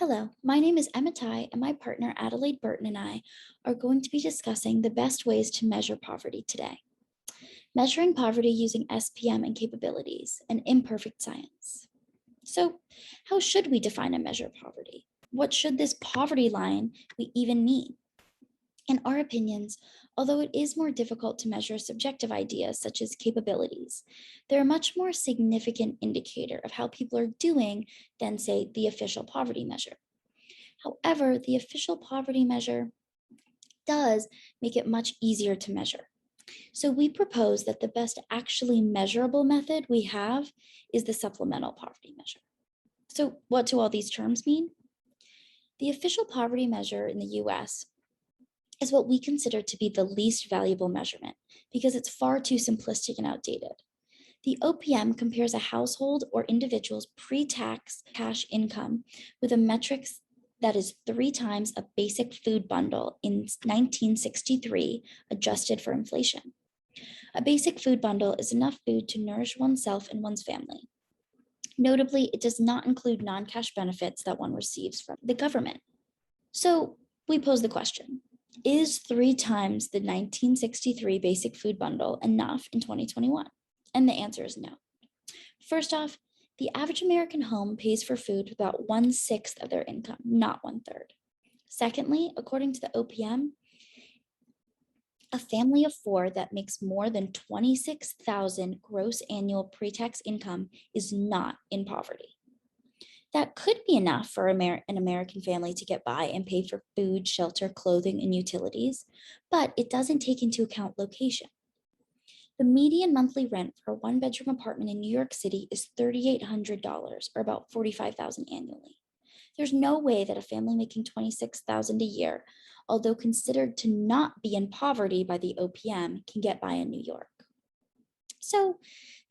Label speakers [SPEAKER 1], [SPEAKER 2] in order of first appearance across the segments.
[SPEAKER 1] Hello, my name is Emma Ty, and my partner Adelaide Burton and I are going to be discussing the best ways to measure poverty today. Measuring poverty using SPM and capabilities, an imperfect science. So, how should we define and measure poverty? What should this poverty line we even mean? In our opinions, although it is more difficult to measure subjective ideas such as capabilities, they're a much more significant indicator of how people are doing than, say, the official poverty measure. However, the official poverty measure does make it much easier to measure. So we propose that the best actually measurable method we have is the supplemental poverty measure. So what do all these terms mean? The official poverty measure in the US is what we consider to be the least valuable measurement because it's far too simplistic and outdated. The OPM compares a household or individual's pre-tax cash income with a metric that is 3 times a basic food bundle in 1963, adjusted for inflation. A basic food bundle is enough food to nourish oneself and one's family. Notably, it does not include non-cash benefits that one receives from the government. So we pose the question, is 3 times the 1963 basic food bundle enough in 2021? And the answer is no. First off, the average American home pays for food with about 1/6 of their income, not 1/3. Secondly, according to the OPM, a family of 4 that makes more than $26,000 gross annual pre-tax income is not in poverty. That could be enough for an American family to get by and pay for food, shelter, clothing, and utilities, but it doesn't take into account location. The median monthly rent for a 1-bedroom apartment in New York City is $3,800, or about $45,000 annually. There's no way that a family making $26,000 a year, although considered to not be in poverty by the OPM, can get by in New York. So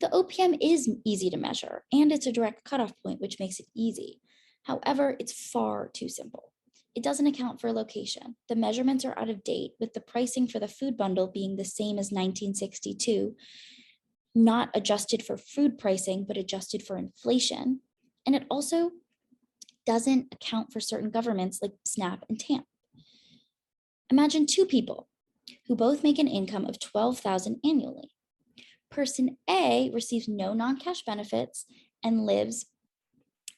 [SPEAKER 1] the OPM is easy to measure, and it's a direct cutoff point, which makes it easy. However, it's far too simple. It doesn't account for location. The measurements are out of date, with the pricing for the food bundle being the same as 1962, not adjusted for food pricing, but adjusted for inflation. And it also doesn't account for certain governments like SNAP and TAMP. Imagine 2 people who both make an income of $12,000 annually. Person A receives no non-cash benefits and lives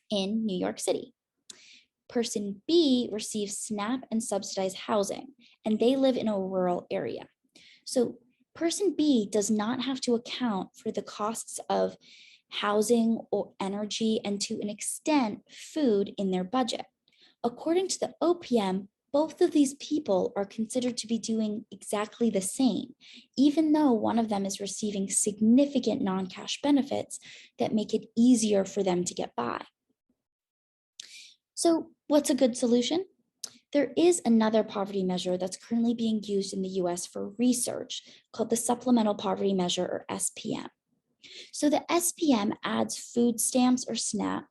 [SPEAKER 1] in New York City. Person B receives SNAP and subsidized housing, and they live in a rural area. So person B does not have to account for the costs of housing or energy and, to an extent, food in their budget. According to the OPM, both of these people are considered to be doing exactly the same, even though one of them is receiving significant non-cash benefits that make it easier for them to get by. So what's a good solution? There is another poverty measure that's currently being used in the US for research called the Supplemental Poverty Measure, or SPM. So the SPM adds food stamps or SNAP,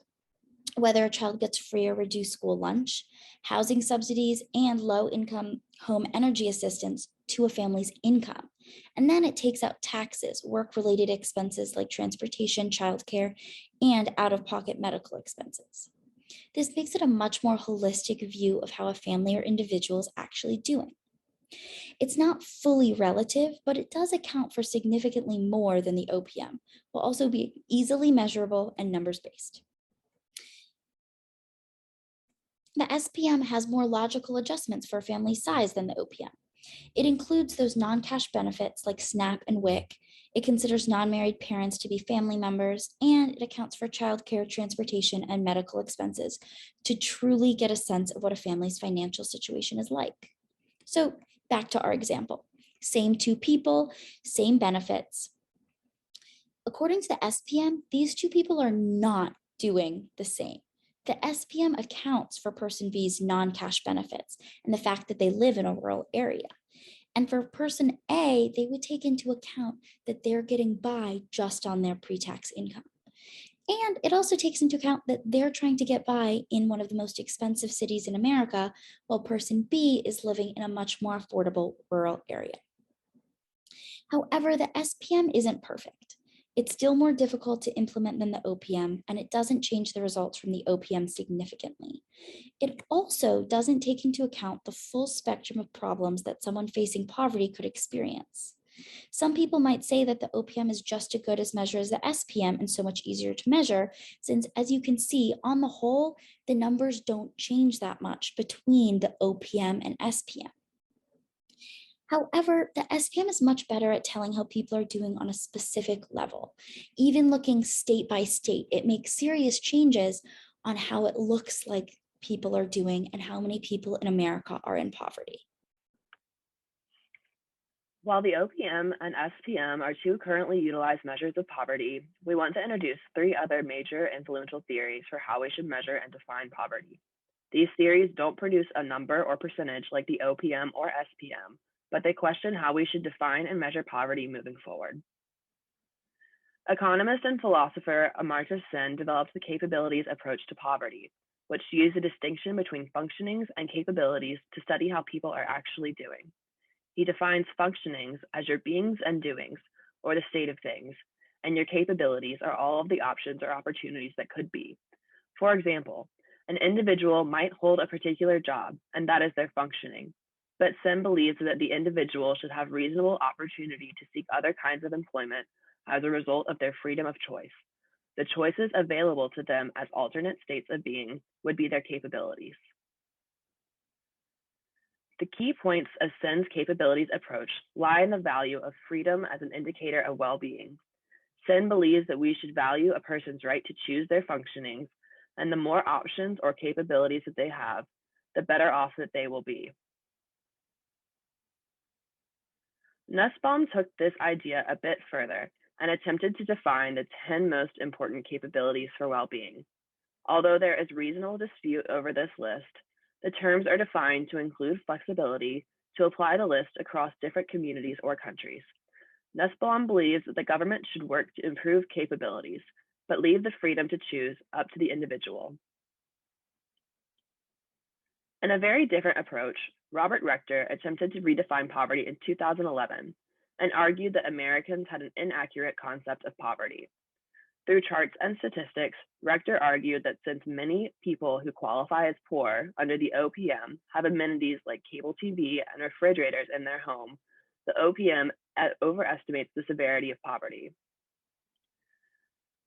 [SPEAKER 1] whether a child gets free or reduced school lunch, housing subsidies, and low-income home energy assistance to a family's income. And then it takes out taxes, work-related expenses like transportation, childcare, and out-of-pocket medical expenses. This makes it a much more holistic view of how a family or individual is actually doing. It's not fully relative, but it does account for significantly more than the OPM, while also being easily measurable and numbers-based. The SPM has more logical adjustments for a family size than the OPM. It includes those non-cash benefits like SNAP and WIC. It considers non-married parents to be family members, and it accounts for childcare, transportation, and medical expenses to truly get a sense of what a family's financial situation is like. So back to our example, same 2 people, same benefits. According to the SPM, these 2 people are not doing the same. The SPM accounts for person B's non-cash benefits and the fact that they live in a rural area. And for person A, they would take into account that they're getting by just on their pre-tax income. And it also takes into account that they're trying to get by in one of the most expensive cities in America, while person B is living in a much more affordable rural area. However, the SPM isn't perfect. It's still more difficult to implement than the OPM, and it doesn't change the results from the OPM significantly. It also doesn't take into account the full spectrum of problems that someone facing poverty could experience. Some people might say that the OPM is just as good as measure as the SPM and so much easier to measure, since as you can see, on the whole, the numbers don't change that much between the OPM and SPM. However, the SPM is much better at telling how people are doing on a specific level. Even looking state by state, it makes serious changes on how it looks like people are doing and how many people in America are in poverty.
[SPEAKER 2] While the OPM and SPM are two currently utilized measures of poverty, we want to introduce three other major influential theories for how we should measure and define poverty. These theories don't produce a number or percentage like the OPM or SPM, but they question how we should define and measure poverty moving forward. Economist and philosopher Amartya developed the capabilities approach to poverty, which used a distinction between functionings and capabilities to study how people are actually doing. He defines functionings as your beings and doings, or the state of things, and your capabilities are all of the options or opportunities that could be. For example, an individual might hold a particular job, and that is their functioning. But Sen believes that the individual should have reasonable opportunity to seek other kinds of employment as a result of their freedom of choice. The choices available to them as alternate states of being would be their capabilities. The key points of Sen's capabilities approach lie in the value of freedom as an indicator of well-being. Sen believes that we should value a person's right to choose their functionings, and the more options or capabilities that they have, the better off that they will be. Nussbaum took this idea a bit further and attempted to define the 10 most important capabilities for well-being. Although there is reasonable dispute over this list, the terms are defined to include flexibility to apply the list across different communities or countries. Nussbaum believes that the government should work to improve capabilities, but leave the freedom to choose up to the individual. In a very different approach, Robert Rector attempted to redefine poverty in 2011 and argued that Americans had an inaccurate concept of poverty. Through charts and statistics, Rector argued that since many people who qualify as poor under the OPM have amenities like cable TV and refrigerators in their home, the OPM overestimates the severity of poverty.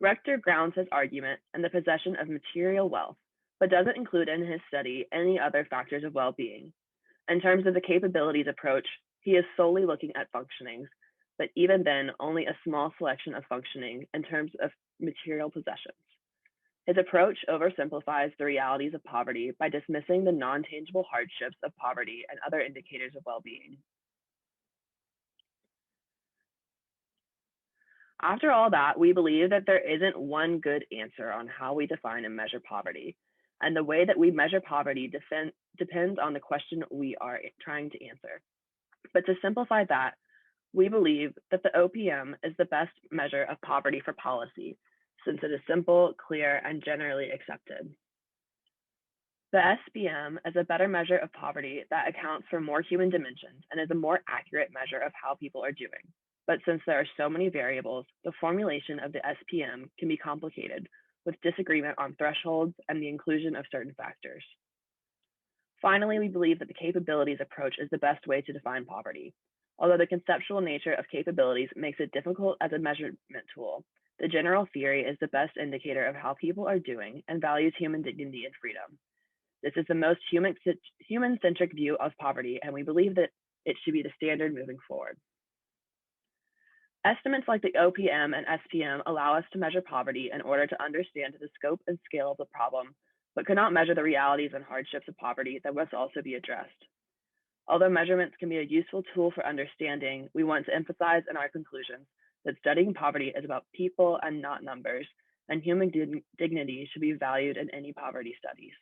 [SPEAKER 2] Rector grounds his argument in the possession of material wealth, but doesn't include in his study any other factors of well-being. In terms of the capabilities approach, he is solely looking at functionings, but even then, only a small selection of functioning in terms of material possessions. His approach oversimplifies the realities of poverty by dismissing the non-tangible hardships of poverty and other indicators of well-being. After all that, we believe that there isn't one good answer on how we define and measure poverty, and the way that we measure poverty depends on the question we are trying to answer. But to simplify that, we believe that the OPM is the best measure of poverty for policy, since it is simple, clear, and generally accepted. The SPM is a better measure of poverty that accounts for more human dimensions and is a more accurate measure of how people are doing. But since there are so many variables, the formulation of the SPM can be complicated, with disagreement on thresholds and the inclusion of certain factors. Finally, we believe that the capabilities approach is the best way to define poverty. Although the conceptual nature of capabilities makes it difficult as a measurement tool, the general theory is the best indicator of how people are doing and values human dignity and freedom. This is the most human-centric view of poverty, and we believe that it should be the standard moving forward. Estimates like the OPM and SPM allow us to measure poverty in order to understand the scope and scale of the problem, but cannot measure the realities and hardships of poverty that must also be addressed. Although measurements can be a useful tool for understanding, we want to emphasize in our conclusions that studying poverty is about people and not numbers, and human dignity should be valued in any poverty studies.